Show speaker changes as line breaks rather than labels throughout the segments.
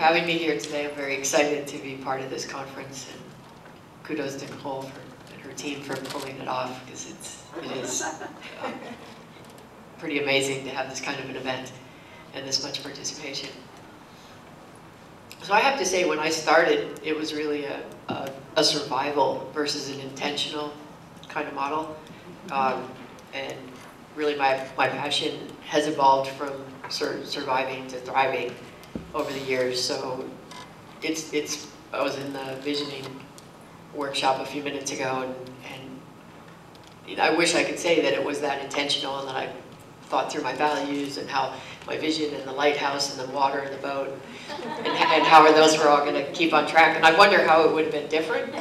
having me here today. I'm very excited to be part of this conference, and kudos to Nicole and her team for pulling it off, because it is pretty amazing to have this kind of an event and this much participation. So I have to say, when I started, it was really a survival versus an intentional kind of model. And really my passion has evolved from surviving to thriving over the years. So I was in the visioning workshop a few minutes ago, and I wish I could say that it was that intentional and that I thought through my values and how my vision and the lighthouse and the water and the boat and how those were all going to keep on track. And I wonder how it would have been different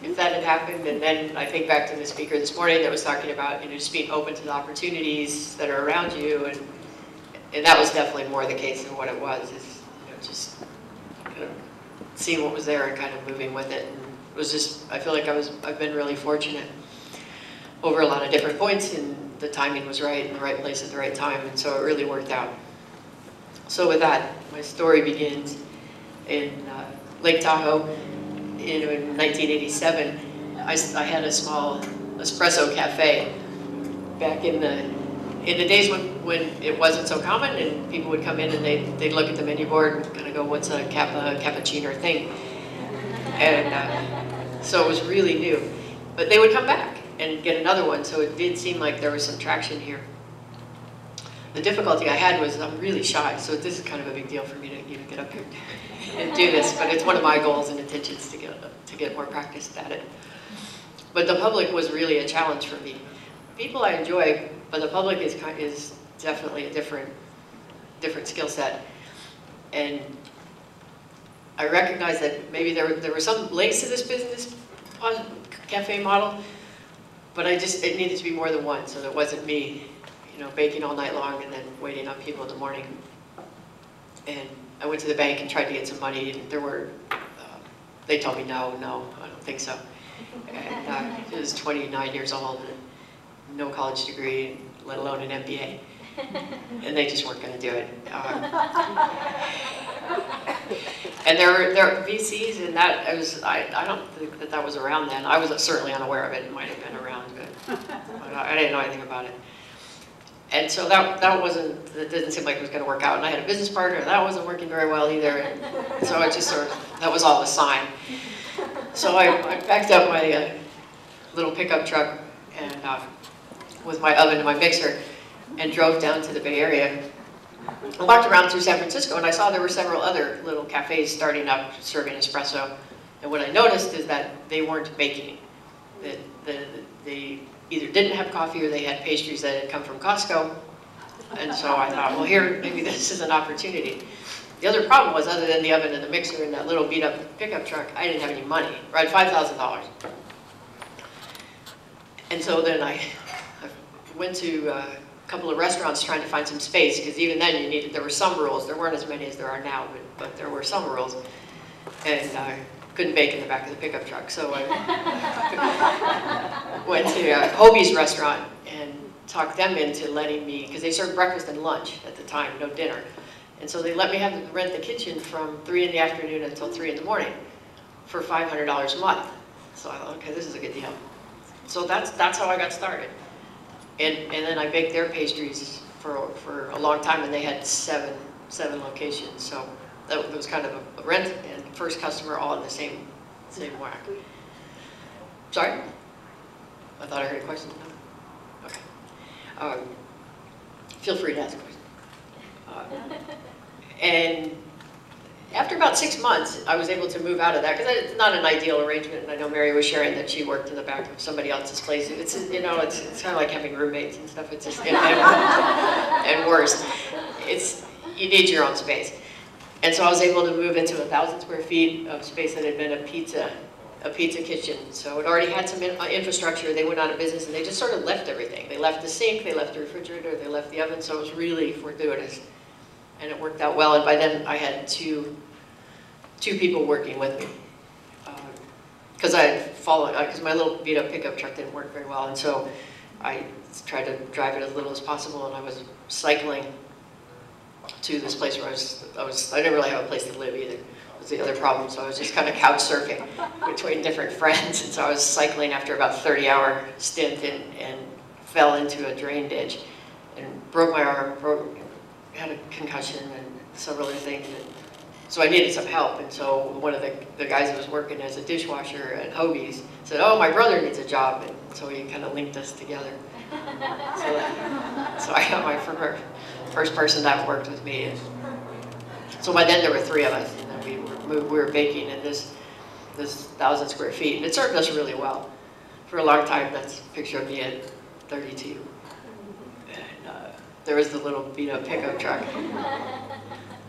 if that had happened. And then I think back to the speaker this morning that was talking about, just being open to the opportunities that are around you, and that was definitely more the case than what it was. Is just kind of seeing what was there and kind of moving with it. And it was just, I feel like I've been really fortunate over a lot of different points, and the timing was right in the right place at the right time, and so it really worked out. So with that, my story begins in Lake Tahoe in 1987. I had a small espresso cafe back in the days when it wasn't so common, and people would come in and they'd look at the menu board and kind of go, "What's a cappuccino thing?" And so it was really new, but they would come back and get another one, so it did seem like there was some traction here. The difficulty I had was I'm really shy, so this is kind of a big deal for me to even get up here and do this, but it's one of my goals and intentions to get more practice at it. But the public was really a challenge for me. People I enjoy, but the public is definitely a different skill set. And I recognize that maybe there were some links to this business cafe model, but it needed to be more than one, so it wasn't me, baking all night long and then waiting on people in the morning. And I went to the bank and tried to get some money, and they told me, no, I don't think so. And I was 29 years old, and no college degree, let alone an MBA. And they just weren't going to do it. And there were VCs, and I don't think that was around then. I was certainly unaware of it. It might have been around, but I didn't know anything about it. And so that didn't seem like it was going to work out. And I had a business partner, and that wasn't working very well either. And so it just that was all a sign. So I packed up my little pickup truck and with my oven and my mixer, and drove down to the Bay Area. I walked around through San Francisco, and I saw there were several other little cafes starting up serving espresso. And what I noticed is that they weren't baking. They either didn't have coffee or they had pastries that had come from Costco. And so I thought, well, here, maybe this is an opportunity. The other problem was, other than the oven and the mixer and that little beat-up pickup truck, I didn't have any money, right? $5,000. And so then I went to a couple of restaurants trying to find some space, because even then there were some rules. There weren't as many as there are now, but there were some rules. And I couldn't bake in the back of the pickup truck. So I went to Hobie's restaurant and talked them into letting me, because they served breakfast and lunch at the time, no dinner. And so they let me rent the kitchen from 3 in the afternoon until 3 in the morning for $500 a month. So I thought, okay, this is a good deal. So that's how I got started. And then I baked their pastries for a long time, and they had seven locations. So that was kind of a rent and first customer all in the same whack. Sorry? I thought I heard a question. No? Okay. Feel free to ask a question. And after about 6 months, I was able to move out of that, because it's not an ideal arrangement. And I know Mary was sharing that she worked in the back of somebody else's place. It's kind of like having roommates and stuff. It's just and worse. You need your own space. And so I was able to move into 1,000 square feet of space that had been a pizza kitchen. So it already had some infrastructure. They went out of business, and they just sort of left everything. They left the sink, they left the refrigerator, they left the oven. So it was really fortuitous. And it worked out well, and by then I had two people working with me. Because because my little beat-up pickup truck didn't work very well, and so I tried to drive it as little as possible, and I was cycling to this place where I didn't really have a place to live either. Was the other problem, so I was just kind of couch surfing between different friends, and so I was cycling after about a 30-hour stint and fell into a drain ditch and broke my arm, had a concussion and several other things. And so I needed some help, and so one of the guys that was working as a dishwasher at Hoagie's said, "Oh, my brother needs a job," and so he kind of linked us together. So I got my first person that worked with me. And so by then there were 3 of us, and then we were baking in this 1,000 square feet, and it served us really well. For a long time, that's a picture of me at 32. And there was the little beat-up pickup truck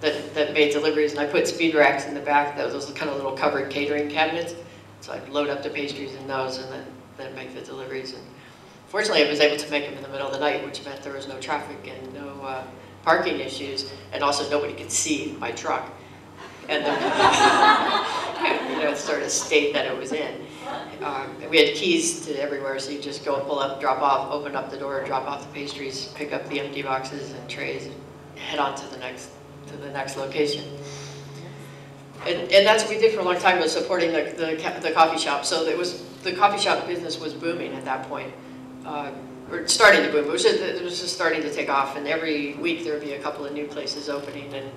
that made deliveries, and I put speed racks in the back. Those kind of little covered catering cabinets. So I'd load up the pastries in those and then make the deliveries. And fortunately, I was able to make them in the middle of the night, which meant there was no traffic and no parking issues, and also nobody could see my truck and the sort of state that it was in. We had keys to everywhere, so you just go and pull up, drop off, open up the door, drop off the pastries, pick up the empty boxes and trays, and head on to the next location. And that's what we did for a long time, was supporting the coffee shop. So the coffee shop business was booming at that point. Or starting to boom. It was just starting to take off, and every week there would be a couple of new places opening, and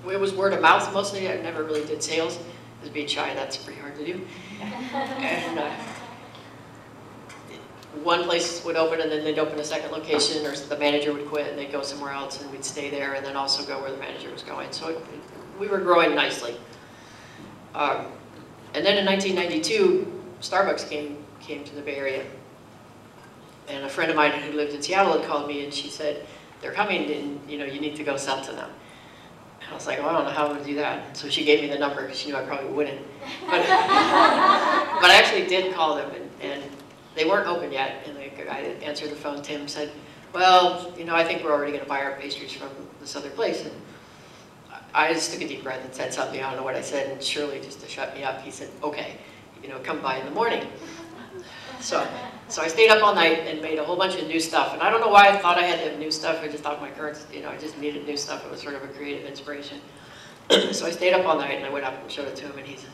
it was word of mouth mostly. I never really did sales. As being shy, that's pretty hard to do. And one place would open, and then they'd open a second location, or the manager would quit and they'd go somewhere else, and we'd stay there, and then also go where the manager was going. So we were growing nicely. And then in 1992, Starbucks came to the Bay Area. And a friend of mine who lived in Seattle had called me, and she said, "They're coming, and you need to go sell to them." And I was like, "Well, I don't know how I'm going to do that." So she gave me the number, because she knew I probably wouldn't. But I actually did call them, and they weren't open yet. And the guy that answered the phone, Tim, said, "Well, I think we're already going to buy our pastries from this other place." And I just took a deep breath and said something. I don't know what I said, and Shirley, just to shut me up, he said, "Okay, come by in the morning." So I stayed up all night and made a whole bunch of new stuff. And I don't know why I thought I had to have new stuff. I just thought my current, I just needed new stuff. It was sort of a creative inspiration. So I stayed up all night, and I went up and showed it to him, and he's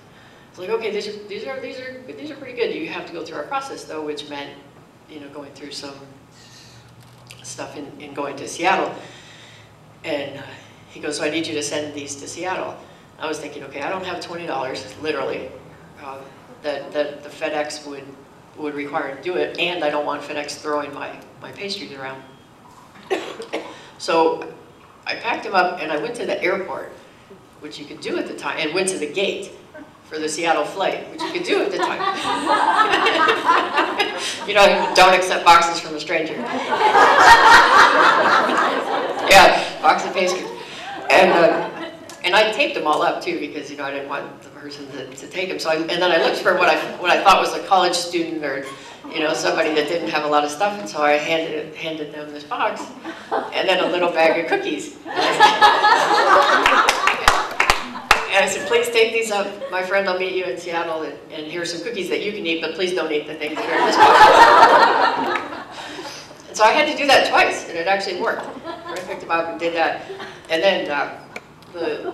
like, "Okay, these are pretty good. You have to go through our process though," which meant, going through some stuff in going to Seattle. And he goes, "So I need you to send these to Seattle." I was thinking, okay, I don't have $20, literally, that the FedEx would require to do it, and I don't want FedEx throwing my pastries around. So I packed them up, and I went to the airport, which you could do at the time, and went to the gate for the Seattle flight, which you could do at the time. Don't accept boxes from a stranger. Yeah, box of pastries. And I taped them all up too, because I didn't want the person to take them. So and then I looked for what I thought was a college student, or somebody that didn't have a lot of stuff. And so I handed them this box, and then a little bag of cookies. And I said, "Please take these up. My friend will meet you in Seattle, and here's some cookies that you can eat, but please don't eat the things that are in this box." And so I had to do that twice, and it actually worked. I picked them up and did that, and then the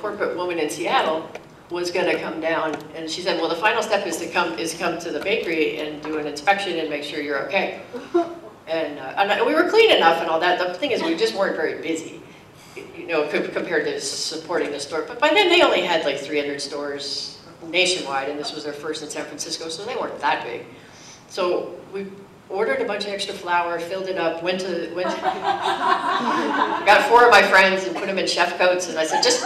corporate woman in Seattle was going to come down, and she said, "Well, the final step is to come to the bakery and do an inspection and make sure you're okay." And we were clean enough and all that. The thing is, we just weren't very busy, compared to supporting the store. But by then, they only had like 300 stores nationwide, and this was their first in San Francisco, so they weren't that big. So we ordered a bunch of extra flour, filled it up, got 4 of my friends and put them in chef coats, and I said, just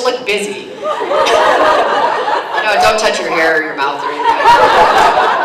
look busy. Don't touch your hair or your mouth or anything.